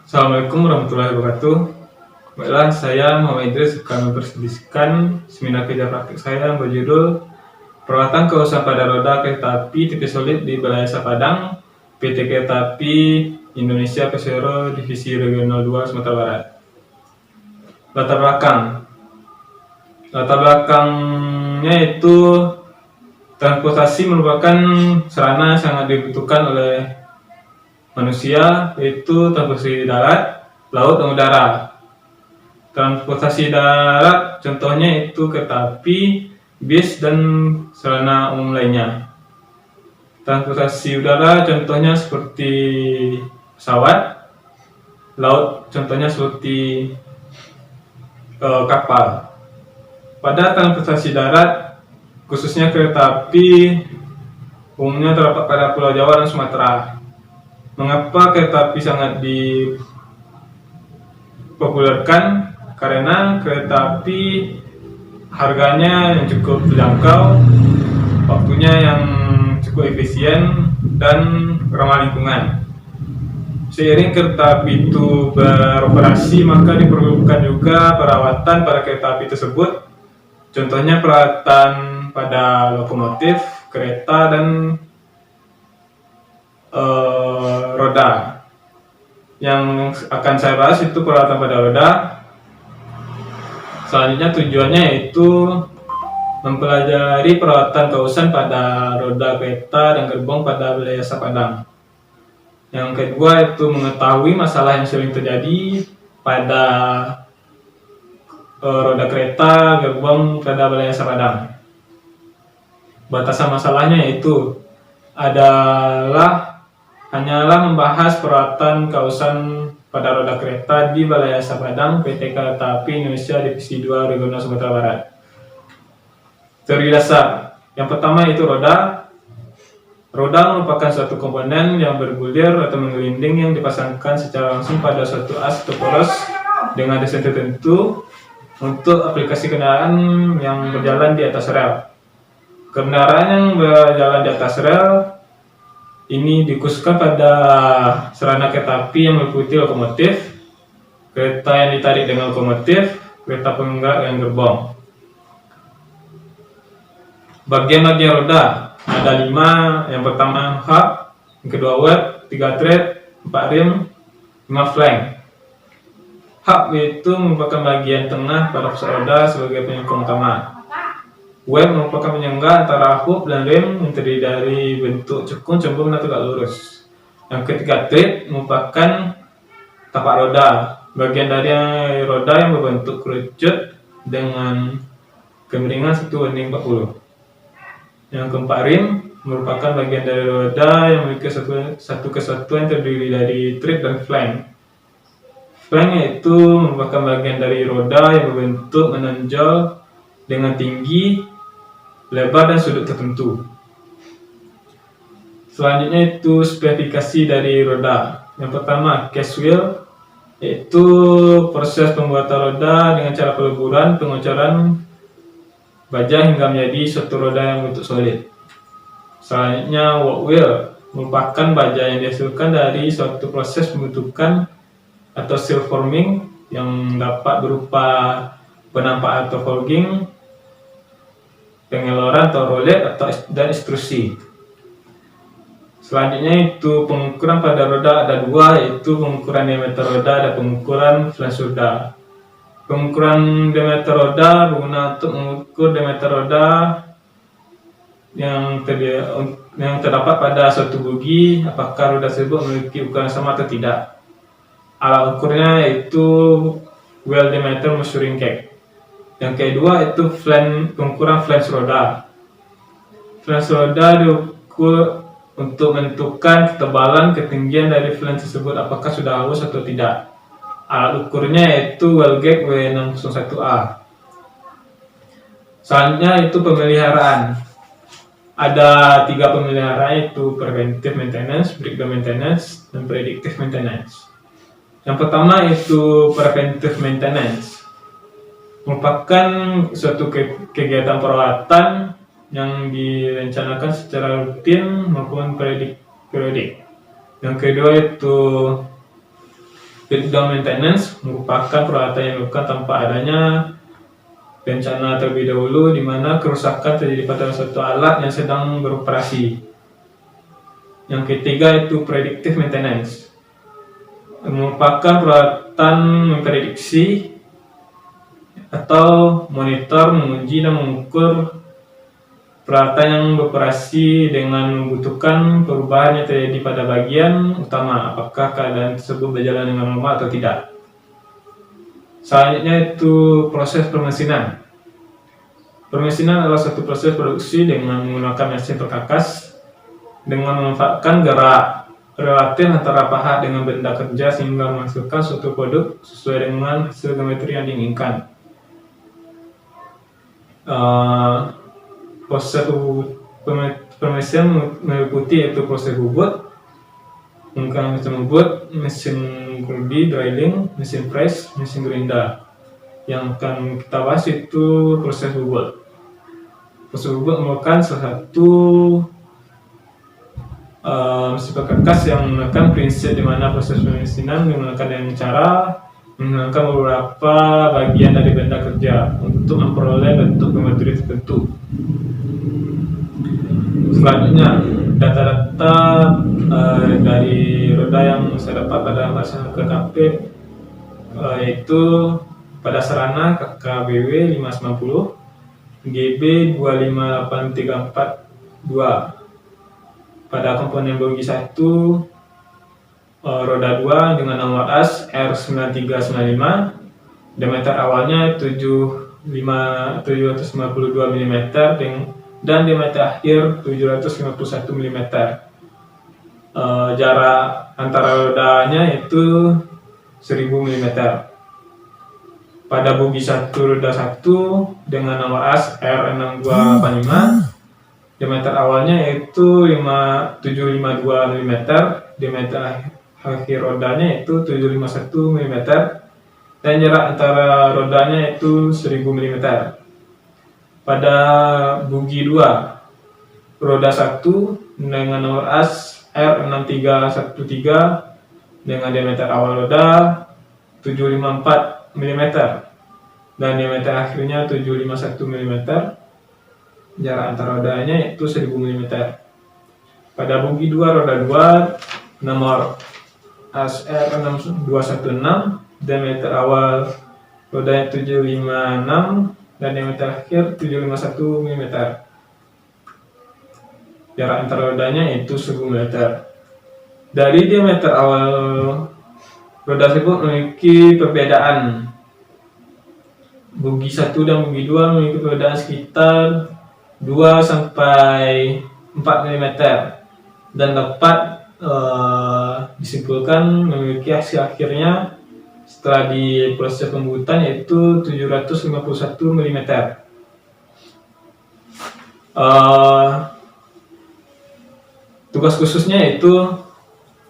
Assalamualaikum warahmatullahi wabarakatuh. Baiklah, saya Muhammad Idris akan mempresentasikan seminar kerja praktik saya yang berjudul Perawatan Keusahaan pada Roda Kereta Api Tipe Solid di Balai Padang, PT Kereta Api Indonesia Persero Divisi Regional 2 Sumatera Barat. Latar belakangnya itu transportasi merupakan sarana yang sangat dibutuhkan oleh manusia, yaitu transportasi darat, laut, dan udara. Transportasi darat contohnya itu kereta api, bis, dan sarana umum lainnya. Transportasi udara contohnya seperti pesawat, laut contohnya seperti kapal. Pada transportasi darat, khususnya kereta api, umumnya terdapat pada Pulau Jawa dan Sumatera. Mengapa kereta api sangat dipopulerkan? Karena kereta api harganya yang cukup terjangkau, waktunya yang cukup efisien, dan ramah lingkungan. Seiring kereta api itu beroperasi, maka diperlukan juga perawatan pada kereta api tersebut. Contohnya perawatan pada lokomotif, kereta, dan roda. Yang akan saya bahas itu perawatan pada roda. Selanjutnya tujuannya yaitu mempelajari perawatan keusahaan pada roda kereta dan gerbong pada wilayah Padang. Yang kedua itu mengetahui masalah yang sering terjadi pada roda kereta, gerbong pada wilayah Padang. Batasan masalahnya yaitu hanyalah membahas perawatan keusahaan pada roda kereta di Balai Padang, PT Kereta Api Indonesia Divisi 2 Regional Sumatera Barat. Teori dasar. Yang pertama itu roda. Roda merupakan suatu komponen yang bergulir atau menggelinding yang dipasangkan secara langsung pada suatu as atau poros dengan desain tertentu untuk aplikasi kendaraan yang berjalan di atas rel. Kendaraan yang berjalan di atas rel ini dikhususkan pada sarana kereta api yang meliputi lokomotif, kereta yang ditarik dengan lokomotif, kereta penggerak dan gerbong. Bagian-bagian roda ada 5. Yang pertama hub, yang kedua web, 3 tread, 4 rim, 5 flank. Hub itu merupakan bagian tengah pada pusat roda sebagai penyokong utama. Web merupakan penyangga antara hub dan rem yang terdiri dari bentuk cekung, cembung, dan tegak lurus. Yang ketiga, tread merupakan tapak roda, bagian dari roda yang berbentuk kerucut dengan kemiringan 1:40. Yang keempat, rim merupakan bagian dari roda yang memiliki satu kesatuan terdiri dari tread dan flank. Flank yaitu merupakan bagian dari roda yang berbentuk menonjol dengan tinggi, lebar, dan sudut tertentu. Selanjutnya itu spesifikasi dari roda. Yang pertama, cast wheel, yaitu proses pembuatan roda dengan cara peleburan, pengocoran baja hingga menjadi suatu roda yang bentuk solid. Selanjutnya, walk wheel merupakan baja yang dihasilkan dari suatu proses pembentukan atau seal forming yang dapat berupa penampakan atau forging, pengeloran atau rolet dan ekstrusi. Selanjutnya itu pengukuran pada roda ada 2, yaitu pengukuran diameter roda dan pengukuran flange roda. Pengukuran diameter roda berguna untuk mengukur diameter roda yang terdapat pada suatu bogi, apakah roda tersebut memiliki ukuran sama atau tidak. Alat ukurnya yaitu wheel diameter measuring cage. Yang kedua itu pengukuran flange roda. Flange roda diukur untuk menentukan ketebalan ketinggian dari flange tersebut, apakah sudah halus atau tidak. Alat ukurnya yaitu wheel gauge W601A. Selanjutnya itu pemeliharaan. Ada 3 pemeliharaan, yaitu preventive maintenance, breakdown maintenance, dan predictive maintenance. Yang pertama itu preventive maintenance. Merupakan suatu kegiatan perawatan yang direncanakan secara rutin maupun periodik. Yang kedua itu Breakdown maintenance merupakan perawatan yang dilakukan tanpa adanya bencana terlebih dahulu, di mana kerusakan terjadi pada suatu alat yang sedang beroperasi. Yang ketiga itu predictive maintenance, merupakan perawatan memprediksi atau monitor, menguji dan mengukur peralatan yang beroperasi dengan membutuhkan perubahan yang terjadi pada bagian utama, apakah keadaan tersebut berjalan dengan normal atau tidak. Selanjutnya itu proses permesinan. Permesinan adalah suatu proses produksi dengan menggunakan mesin perkakas dengan memanfaatkan gerak relatif antara pahat dengan benda kerja sehingga menghasilkan suatu produk sesuai dengan hasil geometri yang diinginkan. Proses permesinan meliputi yaitu proses bubut, menggunakan mesin bubut, mesin grudi, drilling, mesin press, mesin gerinda. Yang akan kita bahas itu proses bubut. Proses bubut merupakan salah satu mesin perkakas yang menggunakan prinsip di mana proses permesinan menggunakan dengan cara menggunakan beberapa bagian dari benda kerja untuk memperoleh bentuk geometri tertentu. Selanjutnya, data-data dari roda yang saya dapat pada masa KKP yaitu pada Serana KKBW 590, GB 258342. Pada komponen bogi 1 roda 2 dengan nomor as R9395, diameter awalnya 752 mm dan diameter akhir 751 mm. Jarak antara rodanya itu 1000 mm. Pada bogi 1 roda 1 dengan nomor as R6285, diameter awalnya yaitu 752 mm, diameter akhir rodanya yaitu 751 mm, dan jarak antara rodanya yaitu 1000 mm. Pada bogi 2 roda 1 dengan nomor as R6313 dengan diameter awal roda 754 mm dan diameter akhirnya 751 mm, jarak antara rodanya yaitu 1000 mm. Pada bogi 2 roda 2 nomor as R6216, diameter awal rodanya 756 dan diameter akhir 751 mm. Jarak antara rodanya yaitu 1000 mm. Dari diameter awal roda tersebut memiliki perbedaan. Bogi 1 dan bogi 2 memiliki perbedaan sekitar 2 sampai 4 mm dan dapat disimpulkan memiliki hasil akhirnya setelah di proses pembuatan yaitu 751 mm. Tugas khususnya yaitu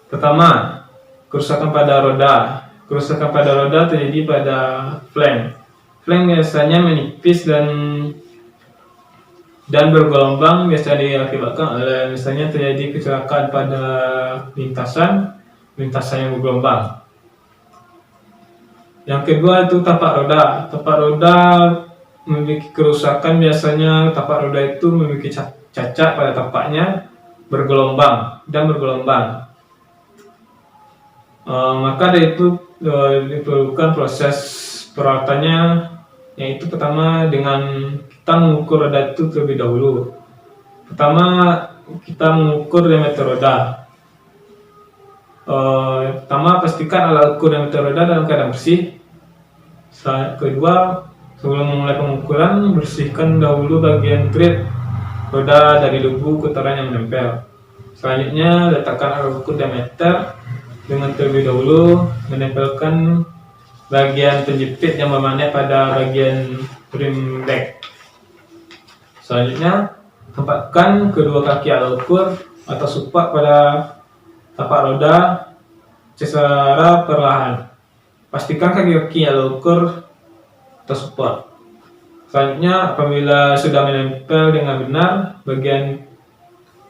pertama, kerusakan pada roda. Kerusakan pada roda terjadi pada flank. Flank biasanya menipis dan bergelombang, biasanya diakibatkan oleh misalnya terjadi kecelakaan pada lintasan yang bergelombang. Yang kedua itu tapak roda. Tapak roda memiliki kerusakan, biasanya tapak roda itu memiliki cacat pada tapaknya, bergelombang. Maka dari itu diperlukan proses perawatannya, yaitu pertama dengan kita mengukur roda itu terlebih dahulu. Pertama kita mengukur diameter roda. Pertama pastikan alat ukur diameter roda dalam keadaan bersih. Kedua, sebelum memulai pengukuran, bersihkan dahulu bagian thread roda dari debu kotoran yang menempel. Selanjutnya, letakkan alat ukur diameter dengan terlebih dahulu menempelkan bagian penjepit yang bermagnet pada bagian rim deck. Selanjutnya, tempatkan kedua kaki alat ukur atau support pada tapak roda secara perlahan. Pastikan kaki-kaki alat ukur atau support. Selanjutnya, apabila sudah menempel dengan benar bagian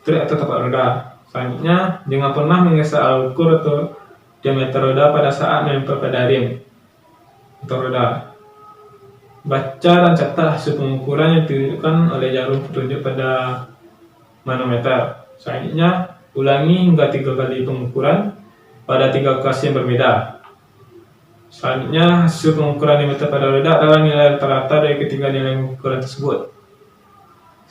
thread atau tapak roda, selanjutnya jangan pernah menggeser alat ukur atau diameter roda pada saat menempel pada rim atau roda. Baca dan catat hasil pengukuran yang ditunjukkan oleh jarum petunjuk pada manometer. Selanjutnya, ulangi hingga 3 kali pengukuran pada 3 lokasi yang berbeda. Selanjutnya, hasil pengukuran diameter pada roda adalah nilai rata-rata dari ketiga nilai pengukuran tersebut.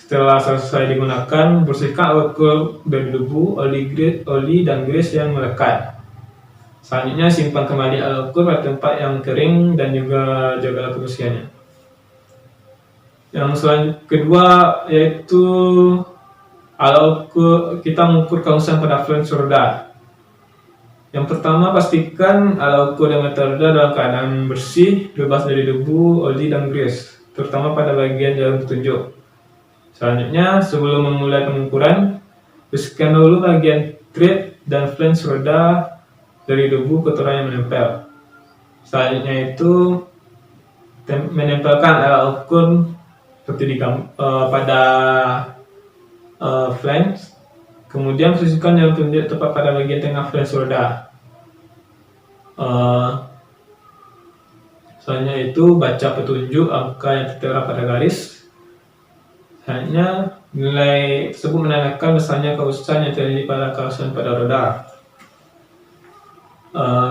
Setelah selesai digunakan, bersihkan alkohol dari debu, oli, dan grease yang melekat. Selanjutnya, simpan kembali alkohol pada tempat yang kering dan juga jagalah kebersihannya. Yang kedua yaitu kita mengukur kausan pada flange roda. Yang pertama, pastikan alkohol diameter roda dalam keadaan bersih, bebas dari debu, oli, dan grease, terutama pada bagian jarum petunjuk. Selanjutnya, sebelum memulai pengukuran, bersihkan dulu bagian tread dan flange roda dari debu kotoran yang menempel. Selanjutnya itu menempelkan alkohol seperti pada flange. Kemudian posisikan jarum petunjuk tepat pada bagian tengah flange roda. Selanjutnya itu baca petunjuk angka yang tertera pada garis. Selanjutnya nilai tersebut menandakan besarnya kausan yang terjadi pada kausan pada roda.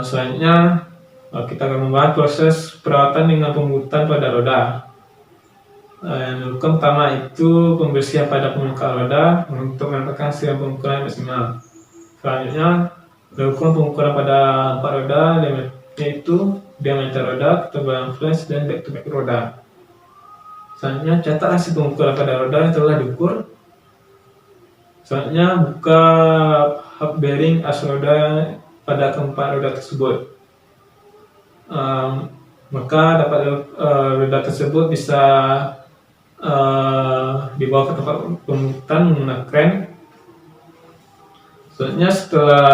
Selanjutnya kita akan membahas proses perawatan dengan pembuatan pada roda. Yang pertama itu pembersihan pada permukaan roda untuk mendapatkan hasil pengukuran maksimal. Selanjutnya lakukan pengukuran pada 4 roda, yaitu diameter roda, ketebalan flange, dan back-to-back roda. Selanjutnya catat hasil pengukuran pada roda yang telah diukur. Selanjutnya buka hub bearing as roda pada keempat roda tersebut. Maka dapat roda tersebut bisa dibawa ke tempat pembuatan menggunakan kren. Selanjutnya setelah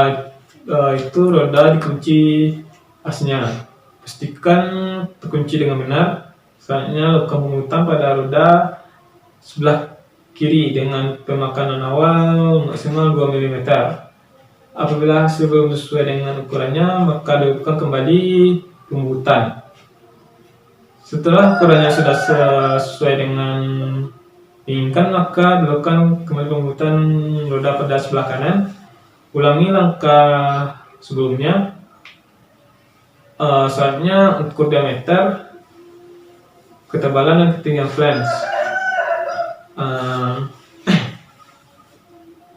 itu roda dikunci asnya. Pastikan terkunci dengan benar. Selanjutnya lakukan pembuatan pada roda sebelah kiri dengan pemakanan awal maksimal 2 mm. Apabila hasil belum sesuai dengan ukurannya, maka dilakukan kembali pembuatan. Setelah ukurannya sudah sesuai dengan diinginkan, maka dilakukan kembali pembuatan roda pada sebelah kanan. Ulangi langkah sebelumnya. Selanjutnya ukur diameter, ketebalan, dan ketinggian flange.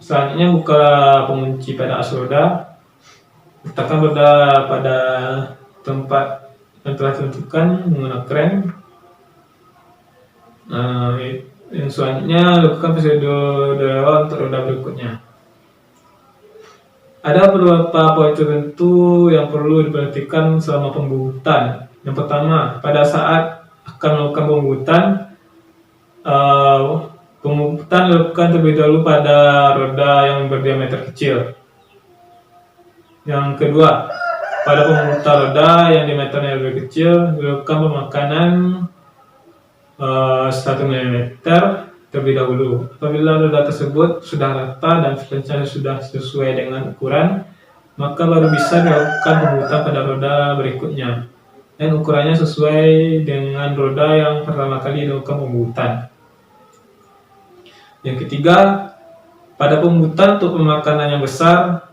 Selanjutnya buka pengunci pada as roda. Letakkan roda pada tempat yang telah ditentukan menggunakan kren. Yang selanjutnya lakukan prosedur awal untuk roda berikutnya. Ada beberapa poin tertentu yang perlu diperhatikan selama pembuatan. Yang pertama, pada saat akan melakukan pembuatan dilakukan terlebih dahulu pada roda yang berdiameter kecil. Yang kedua, pada pembuatan roda yang diameternya lebih kecil, dilakukan pemakanan 1 mm terlebih dahulu. Apabila roda tersebut sudah rata dan flange-nya sudah sesuai dengan ukuran, maka baru bisa dilakukan pembuatan pada roda berikutnya dan ukurannya sesuai dengan roda yang pertama kali dilakukan pembuatan. Yang ketiga, pada pembuatan untuk pemakanan yang besar,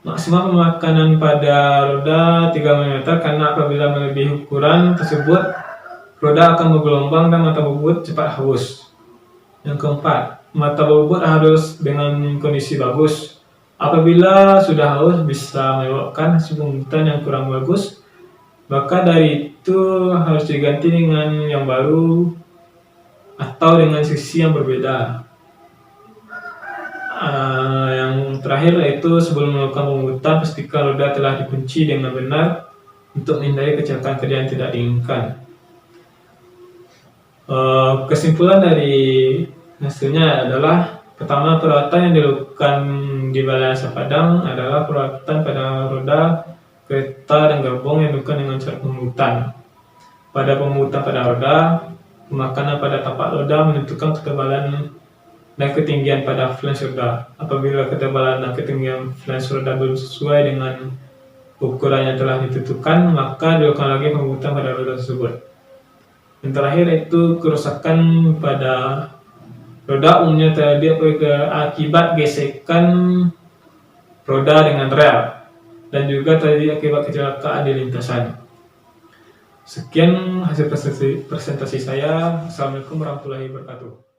maksimal pemakanan pada roda 3 mm karena apabila melebihi ukuran tersebut, roda akan bergelombang dan mata bobot cepat haus. Yang keempat, mata bobot harus dengan kondisi bagus. Apabila sudah haus bisa menyebabkan hasil pembuatan yang kurang bagus, maka dari itu harus diganti dengan yang baru atau dengan sisi yang berbeda. Yang terakhir yaitu sebelum melakukan pembuatan, pastikan roda telah dikunci dengan benar untuk menghindari kecelakaan kerja yang tidak diinginkan. Kesimpulan dari hasilnya adalah pertama, perawatan yang dilakukan di Balai Asap Padang adalah perawatan pada roda, kereta, dan gerbong yang dilakukan dengan cara pembuatan. Pada pembuatan pada roda, pemakanan pada tapak roda menentukan ketebalan dan ketinggian pada flange roda. Apabila ketebalan dan ketinggian flange roda belum sesuai dengan ukurannya telah ditentukan, maka dilakukan lagi pembuatan pada roda tersebut. Yang terakhir itu kerusakan pada roda umumnya terjadi akibat gesekan roda dengan rel dan juga terjadi akibat kecelakaan di lintasan. Sekian hasil presentasi saya. Assalamualaikum warahmatullahi wabarakatuh.